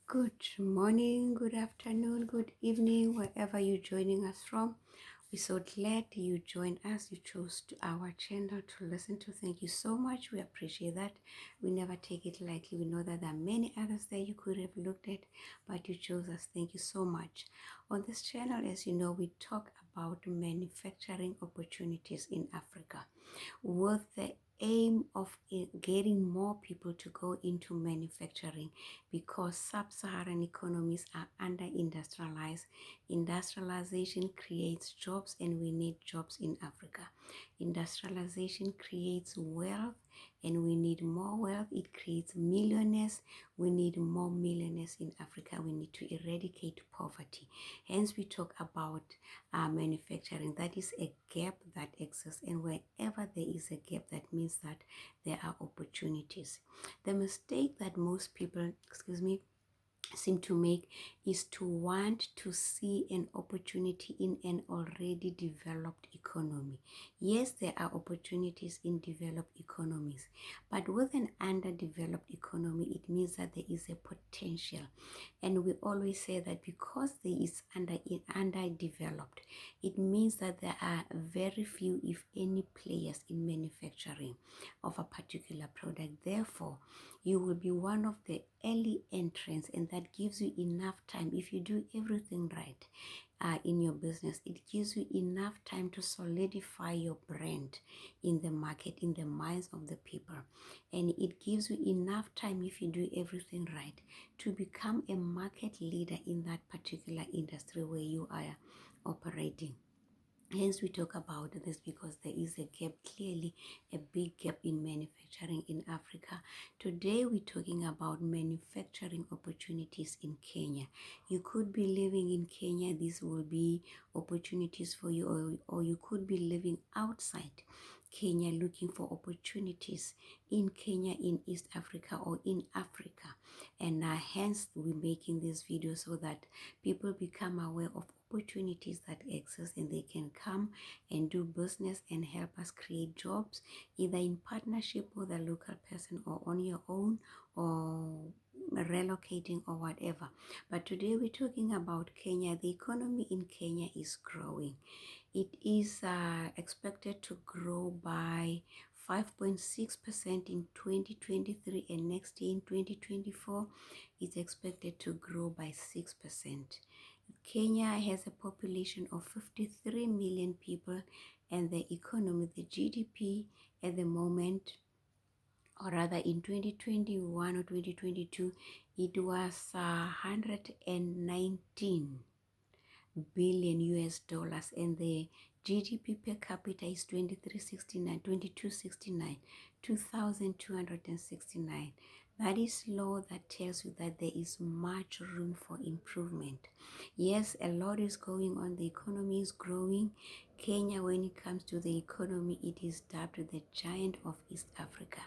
Good morning, good afternoon, good evening, wherever you're joining us from. We're so glad you joined us. You chose our channel to listen to. Thank you so much. We appreciate that. We never take it lightly. We know that there are many others there you could have looked at, but you chose us. Thank you so much. On this channel, as you know, we talk about manufacturing opportunities in Africa with the aim of getting more people to go into manufacturing because sub-Saharan economies are under-industrialized. Industrialization creates jobs and we need jobs in Africa. Industrialization creates wealth and we need more wealth. It creates millionaires. We need more millionaires in Africa. We need to eradicate poverty. Hence, we talk about manufacturing. That is a gap that exists, and wherever there is a gap, that means that there are opportunities. The mistake that most people, seem to make is to want to see an opportunity in an already developed economy. Yes, there are opportunities in developed economies, but with an underdeveloped economy, it means that there is a potential. And we always say that because there is underdeveloped, it means that there are very few, if any, players in manufacturing of a particular product. Therefore, you will be one of the early entrants, and that gives you enough time. If you do everything right in your business, it gives you enough time to solidify your brand in the market, in the minds of the people. And it gives you enough time, if you do everything right, to become a market leader in that particular industry where you are operating. Hence, we talk about this because there is a gap, clearly a big gap in manufacturing in Africa. Today, we're talking about manufacturing opportunities in Kenya. You could be living in Kenya. These will be opportunities for you, or you could be living outside Kenya looking for opportunities in Kenya, in East Africa, or in Africa. And hence, we're making this video so that people become aware of opportunities that exist and they can come and do business and help us create jobs, either in partnership with a local person or on your own, or relocating or whatever. But today we're talking about Kenya. The economy in Kenya is growing. It is expected to grow by 5.6% in 2023, and next year in 2024 it's expected to grow by 6%. Kenya has a population of 53 million people, and the economy, the GDP at the moment, or rather in 2021 or 2022, it was 119 billion US dollars, and the GDP per capita is 2269, 2269. That is law that tells you that there is much room for improvement. Yes, a lot is going on. The economy is growing. Kenya, when it comes to the economy, it is dubbed the giant of East Africa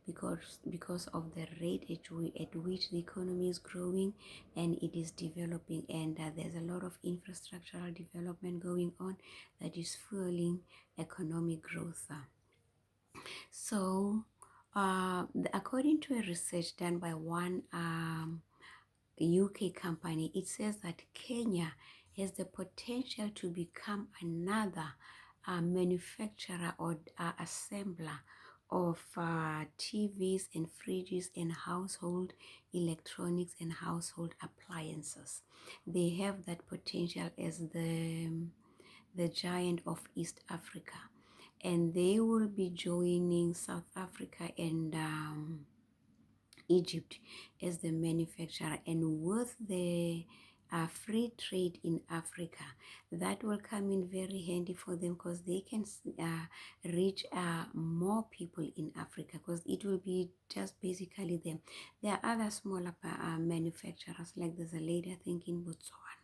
because of the rate at which the economy is growing and it is developing, and there's a lot of infrastructural development going on that is fueling economic growth. So, according to a research done by one UK company, it says that Kenya has the potential to become another manufacturer or assembler of TVs and fridges and household electronics and household appliances. They have that potential as the giant of East Africa, and they will be joining South Africa and Egypt as the manufacturer. And with the free trade in Africa, that will come in very handy for them because they can reach more people in Africa, because it will be just basically them. There are other smaller manufacturers, like there's a lady, I think, in Botswana.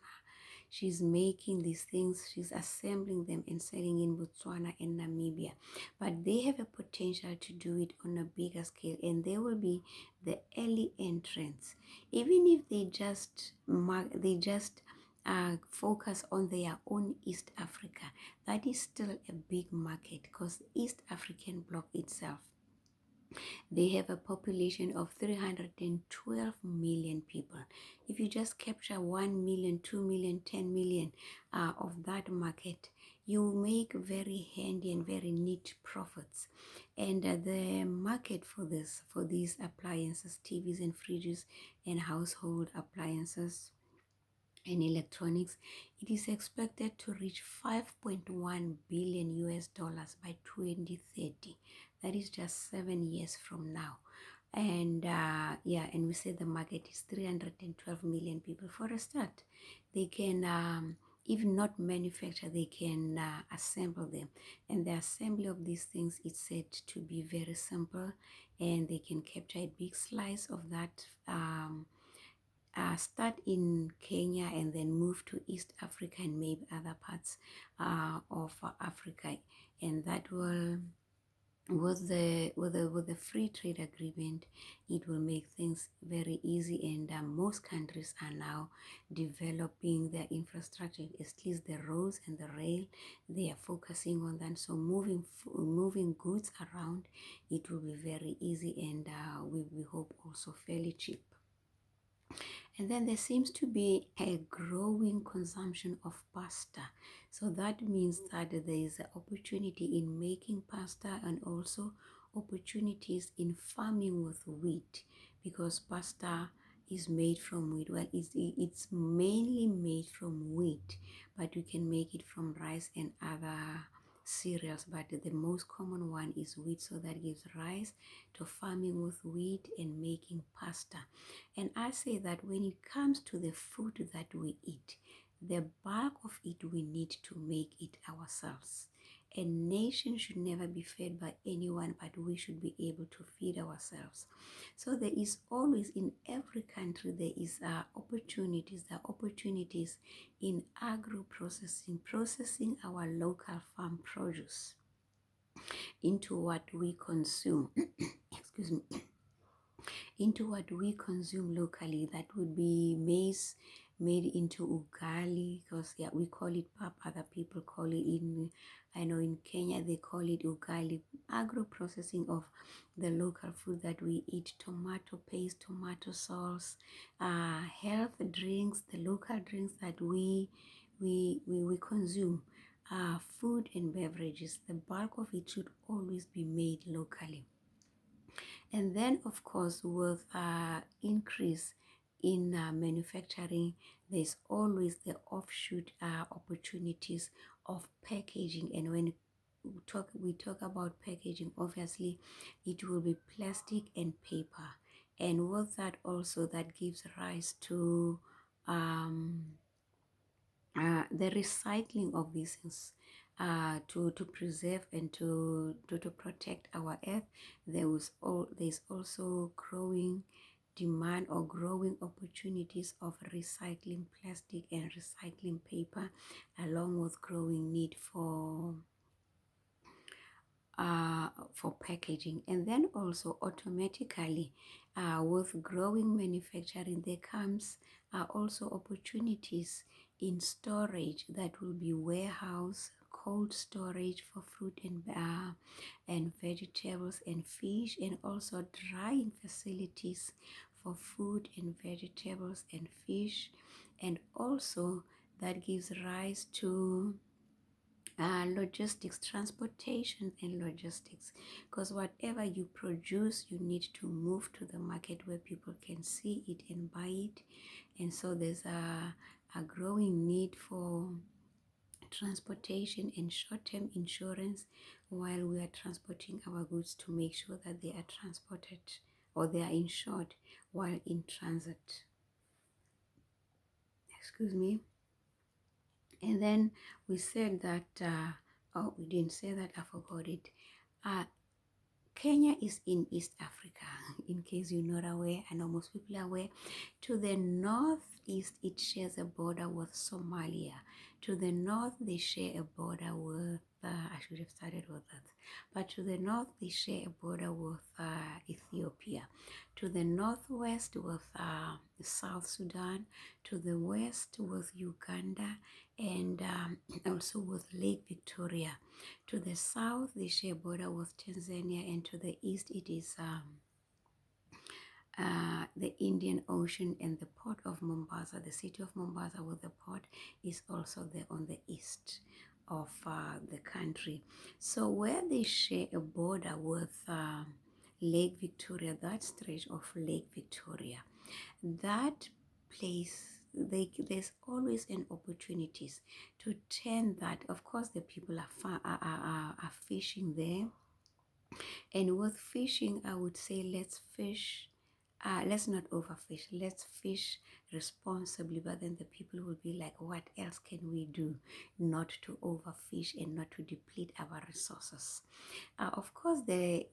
She's making these things, she's assembling them and selling in Botswana and Namibia. But they have a potential to do it on a bigger scale, and they will be the early entrants. Even if they just focus on their own East Africa, that is still a big market, because East African bloc itself They have a population of 312 million people. If you just capture 1 million, 2 million, 10 million of that market, you make very handy and very neat profits. And the market for these appliances, TVs and fridges and household appliances and electronics, it is expected to reach 5.1 billion US dollars by 2030. That is just 7 years from now. And yeah, and we say the market is 312 million people. For a start, they can even not manufacture, they can assemble them. And the assembly of these things is said to be very simple, and they can capture a big slice of that. Start in Kenya and then move to East Africa and maybe other parts of Africa, and that will, with the free trade agreement, it will make things very easy. And most countries are now developing their infrastructure, at least the roads and the rail. They are focusing on that, so moving goods around, it will be very easy, and we hope also fairly cheap. And then there seems to be a growing consumption of pasta. So that means that there is an opportunity in making pasta and also opportunities in farming with wheat, because pasta is made from wheat. Well, it's mainly made from wheat, but you can make it from rice and other cereals, but the most common one is wheat, so that gives rise to farming with wheat and making pasta. And I say that when it comes to the food that we eat, the bulk of it we need to make it ourselves. A nation should never be fed by anyone, but we should be able to feed ourselves. So there is always, in every country, there is opportunities. There are opportunities in agro processing, processing our local farm produce into what we consume. Excuse me. Into what we consume locally. That would be maize made into ugali, because yeah, we call it pap, other people call it, I know in Kenya they call it ugali. Agro processing of the local food that we eat, tomato paste, tomato sauce, health drinks, the local drinks that we consume, food and beverages, the bulk of it should always be made locally. And then, of course, with increase in manufacturing, there's always the offshoot opportunities of packaging. And when we talk about packaging, obviously, it will be plastic and paper. And with that also, that gives rise to the recycling of these things, to preserve and to protect our earth. There's also growing demand or growing opportunities of recycling plastic and recycling paper, along with growing need for packaging. And then also automatically, with growing manufacturing, there comes also opportunities in storage. That will be warehouse, cold storage for fruit and vegetables and fish, and also drying facilities for food and vegetables and fish. And also that gives rise to logistics, transportation and logistics, because whatever you produce, you need to move to the market where people can see it and buy it. And so there's a growing need for transportation and short-term insurance while we are transporting our goods, to make sure that they are transported or they are insured while in transit. Excuse me. And then we said that, oh, we didn't say that, I forgot it. Kenya is in East Africa, in case you're not aware. I know most people are aware. To the northeast, it shares a border with Somalia. To the north, they share a border with I should have started with that. But to the north, they share a border with Ethiopia. To the northwest with South Sudan. To the west with Uganda, and also with Lake Victoria. To the south, they share a border with Tanzania, and to the east, it is the Indian Ocean and the port of Mombasa. The city of Mombasa with the port is also there on the east of the country. So where they share a border with Lake Victoria, that stretch of Lake Victoria, that place, there's always an opportunities to turn that. Of course, the people are fishing there, and with fishing, I would say let's fish. Let's not overfish. Let's fish responsibly. But then the people will be like, what else can we do not to overfish and not to deplete our resources? Of course, the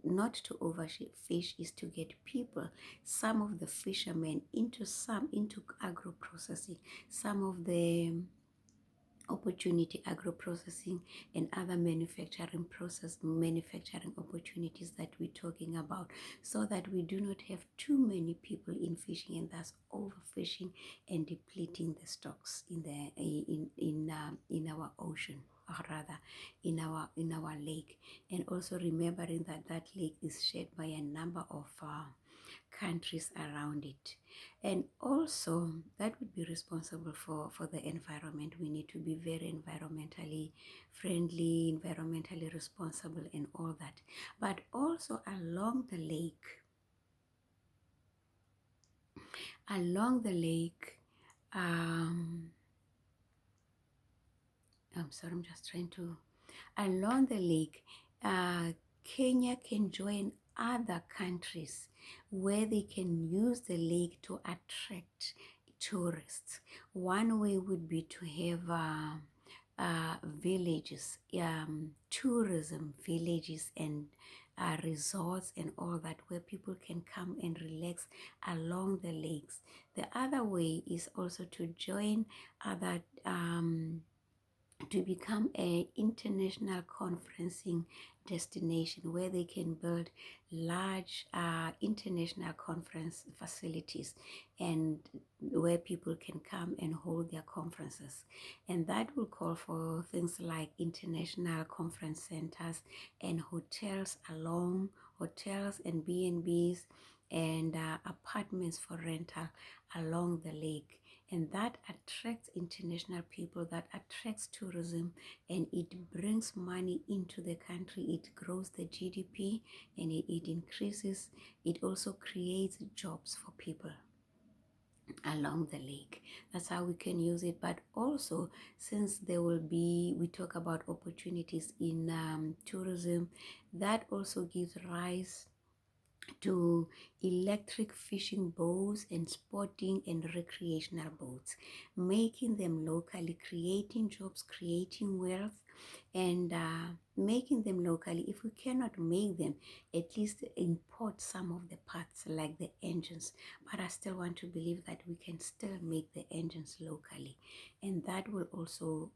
not to overfish is to get people, some of the fishermen, into agro processing, some of the opportunity agro processing and other manufacturing opportunities that we're talking about, so that we do not have too many people in fishing and thus overfishing and depleting the stocks in the in our ocean, or rather in our lake. And also remembering that that lake is shared by a number of countries around it. And also that would be responsible for the environment. We need to be very environmentally friendly, environmentally responsible, and all that. But also along the lake, I'm sorry, I'm just trying to, along the lake, Kenya can join other countries where they can use the lake to attract tourists. One way would be to have villages, tourism villages, and resorts and all that, where people can come and relax along the lakes. The other way is also to join other to become an international conferencing destination where they can build large international conference facilities, and where people can come and hold their conferences. And that will call for things like international conference centers and hotels and B&Bs and apartments for rental along the lake. And that attracts international people, that attracts tourism, and it brings money into the country. It grows the GDP, and it increases. It also creates jobs for people along the lake. That's how we can use it. But also, since we talk about opportunities in tourism, that also gives rise to electric fishing boats and sporting and recreational boats, making them locally, creating jobs, creating wealth, and making them locally. If we cannot make them, at least import some of the parts like the engines. But I still want to believe that we can still make the engines locally, and that will also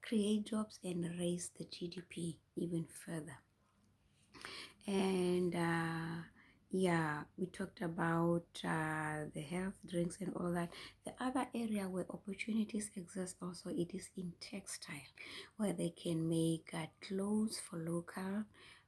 create jobs and raise the GDP even further. And yeah, we talked about the health drinks and all that. The other area where opportunities exist also, it is in textile, where they can make clothes for local,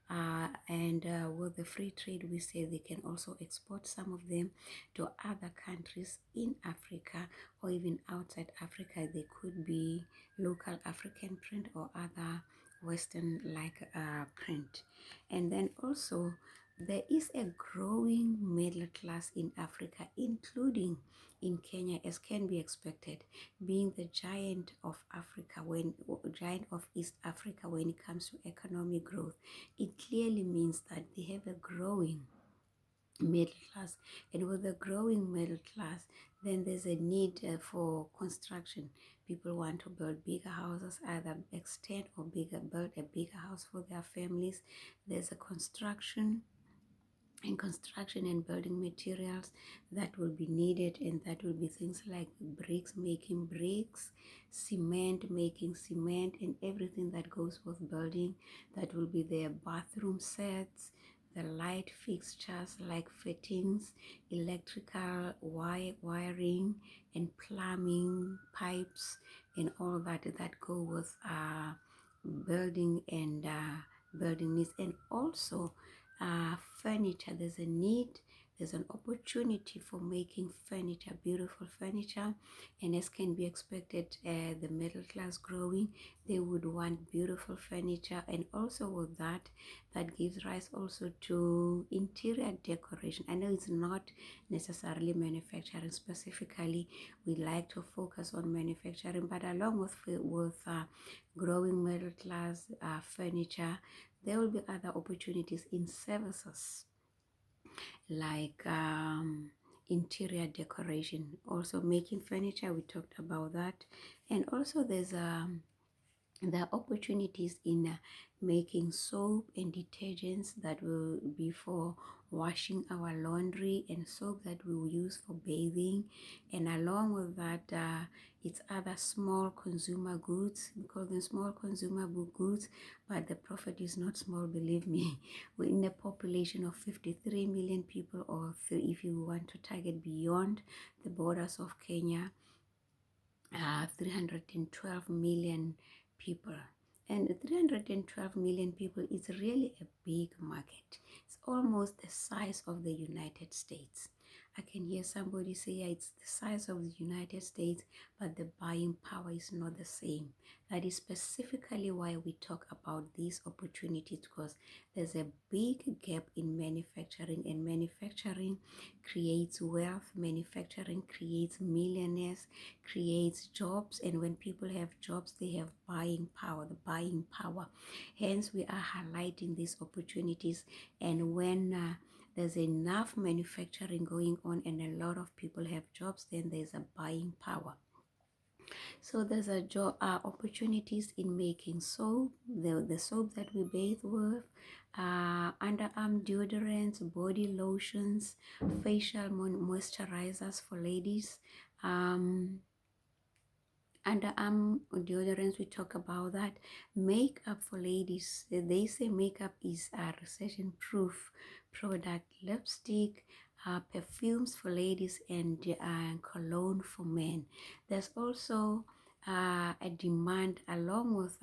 and with the free trade, we say they can also export some of them to other countries in Africa or even outside Africa. They could be local African print or other Western like print. And then also there is a growing middle class in Africa, including in Kenya, as can be expected, being the giant of East Africa when it comes to economic growth. It clearly means that they have a growing middle class, and with a growing middle class, then there's a need for construction. People want to build bigger houses, either extend or build a bigger house for their families. There's a construction and construction and building materials that will be needed, and that will be things like bricks, making bricks, cement, making cement, and everything that goes with building. That will be their bathroom sets, the light fixtures like fittings, electrical wiring, and plumbing pipes, and all that go with building and building needs. And also furniture, there's an opportunity for making furniture, beautiful furniture. And as can be expected, the middle class growing, they would want beautiful furniture. And also with that, that gives rise also to interior decoration. I know it's not necessarily manufacturing specifically, we like to focus on manufacturing, but along with growing middle class furniture, there will be other opportunities in services like interior decoration, also making furniture. We talked about that. And also there are opportunities in making soap and detergents that will be for washing our laundry, and soap that we will use for bathing. And along with that, it's other small consumer goods. We call them small consumer goods, but the profit is not small, believe me. We're in a population of 53 million people, or if you want to target beyond the borders of Kenya, 312 million people. And 312 million people is really a big market. It's almost the size of the United States. I can hear somebody say, yeah, it's the size of the United States, but the buying power is not the same. That is specifically why we talk about these opportunities, because there's a big gap in manufacturing, and manufacturing creates wealth, manufacturing creates millionaires, creates jobs, and when people have jobs, they have buying power, the buying power. Hence, we are highlighting these opportunities. And when there's enough manufacturing going on and a lot of people have jobs, then there's a buying power. So there's a job opportunities in making soap, the soap that we bathe with, underarm deodorants, body lotions, facial moisturizers for ladies, underarm deodorants. We talk about that. Makeup for ladies, they say makeup is a recession proof product. Lipstick, perfumes for ladies, and cologne for men. There's also a demand along with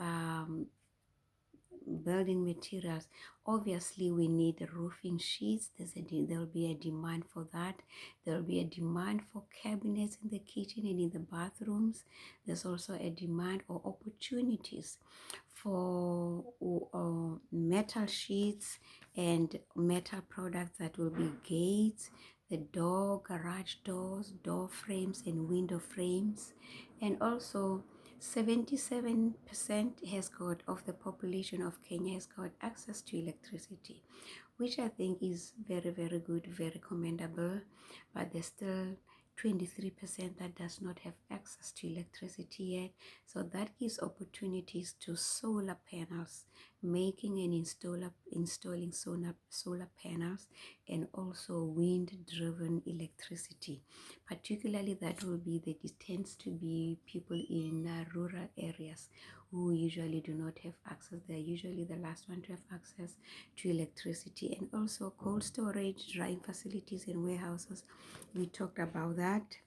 building materials. Obviously, we need roofing sheets. There will be a demand for that. There will be a demand for cabinets in the kitchen and in the bathrooms. There's also a demand or opportunities for metal sheets and metal products that will be gates, the door, garage doors, door frames, and window frames. And also 77% has got of the population of Kenya has got access to electricity, which I think is very, very good, very commendable. But there's still 23% that does not have access to electricity yet. So that gives opportunities to solar panels, making and installing solar panels, and also wind-driven electricity. Particularly, that will be tends to be people in rural areas who usually do not have access. They're usually the last one to have access to electricity. And also cold storage, drying facilities, and warehouses. We talked about that.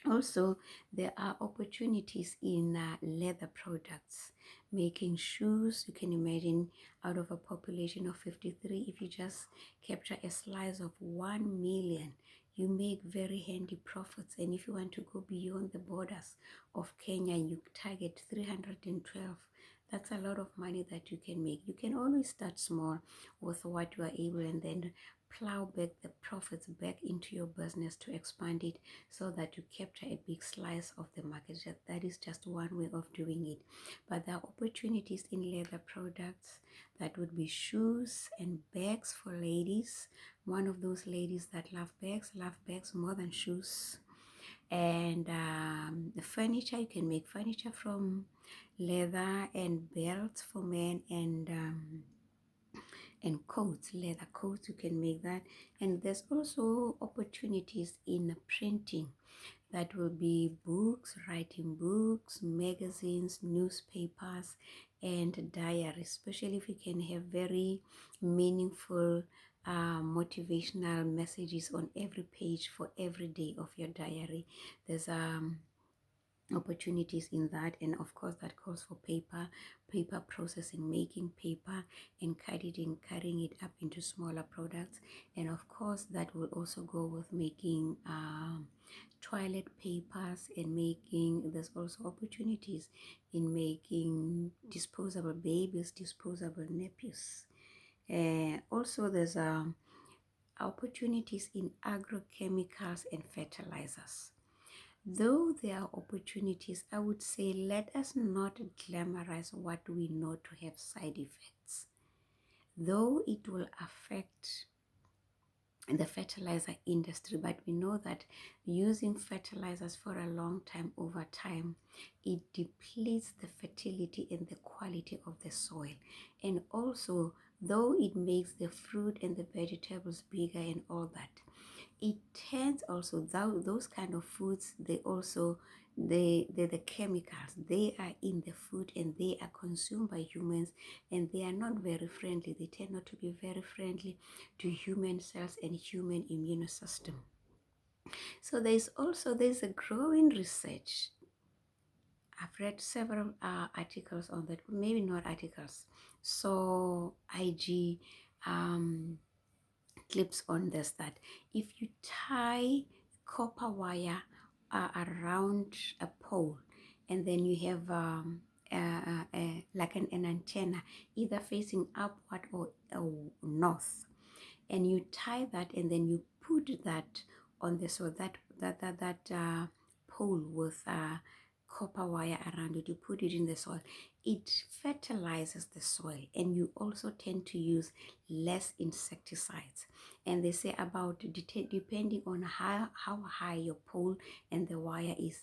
Also, there are opportunities in leather products, making shoes. You can imagine, out of a population of 53, if you just capture a slice of 1 million, you make very handy profits. And if you want to go beyond the borders of Kenya, you target 312. That's a lot of money that you can make. You can always start small with what you are able, and then plow back the profits back into your business to expand it, so that you capture a big slice of the market. That is just one way of doing it. But there are opportunities in leather products. That would be shoes and bags for ladies. One of those ladies that love bags more than shoes. And the furniture, you can make furniture from leather, and belts for men, and coats, leather coats, you can make that. And there's also opportunities in printing. That will be books, writing books, magazines, newspapers, and diaries, especially if you can have very meaningful motivational messages on every page for every day of your diary. There's opportunities in that, and of course that calls for paper processing, making paper and carrying it up into smaller products. And of course that will also go with making toilet papers, and making, there's also opportunities in making disposable babies, disposable nappies. Also there's opportunities in agrochemicals and fertilizers. Though there are opportunities, I would say let us not glamorize what we know to have side effects. Though it will affect the fertilizer industry, but we know that using fertilizers for a long time, over time, it depletes the fertility and the quality of the soil. And also, though it makes the fruit and the vegetables bigger and all that, it tends also, those kind of foods, they also, the chemicals, they are in the food and they are consumed by humans, and they are not very friendly. They tend not to be very friendly to human cells and human immune system. So there's a growing research. I've read several articles on that, maybe not articles, so IG clips on this, that if you tie copper wire around a pole, and then you have like an antenna either facing upward or north, and you tie that, and then you put that on the, so that pole with copper wire around it, you put it in the soil, it fertilizes the soil, and you also tend to use less insecticides. And they say about, depending on how high your pole and the wire is,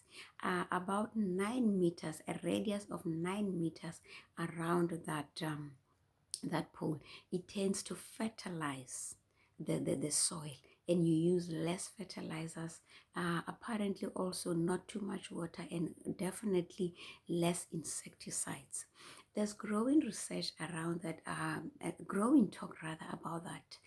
about 9 meters, a radius of 9 meters around that pole, it tends to fertilize the soil, and you use less fertilizers, apparently also not too much water, and definitely less insecticides. There's growing research around that, growing talk rather about that.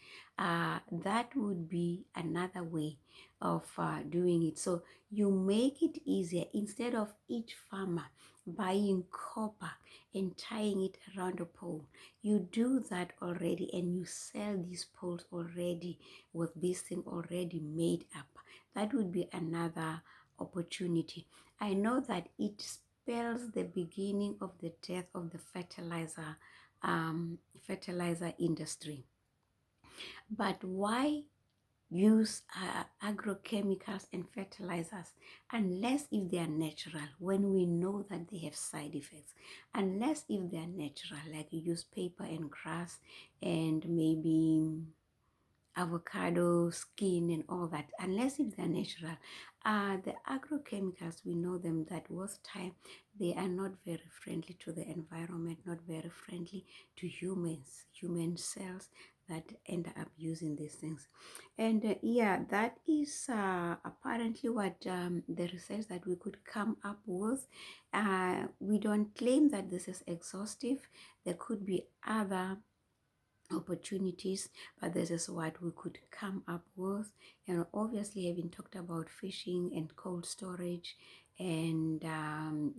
That would be another way of doing it. So you make it easier, instead of each farmer buying copper and tying it around a pole. You do that already, and you sell these poles already with this thing already made up. That would be another opportunity. I know that it spells the beginning of the death of the fertilizer industry. But why use agrochemicals and fertilizers unless if they are natural, when we know that they have side effects? Unless if they are natural, like you use paper and grass and maybe avocado skin and all that, unless if they're natural. The agrochemicals, we know them that with time, they are not very friendly to the environment, not very friendly to human cells that end up using these things. And yeah, that is apparently what the research that we could come up with. We don't claim that this is exhaustive. There could be other opportunities, but this is what we could come up with. And obviously, having talked about fishing and cold storage and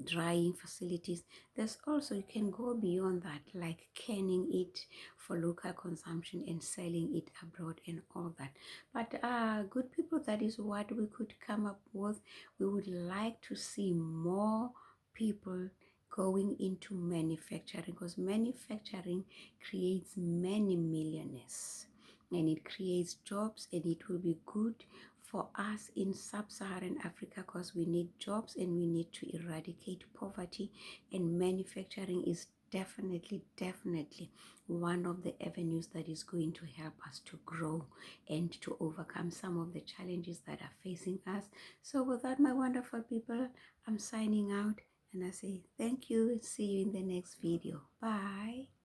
drying facilities, there's also, you can go beyond that, like canning it for local consumption and selling it abroad and all that. But good people, that is what we could come up with. We would like to see more people going into manufacturing, because manufacturing creates many millionaires, and it creates jobs, and it will be good for us in sub-Saharan Africa, because we need jobs and we need to eradicate poverty, and manufacturing is definitely one of the avenues that is going to help us to grow and to overcome some of the challenges that are facing us. So with that, my wonderful people, I'm signing out, and I say thank you and see you in the next video. Bye.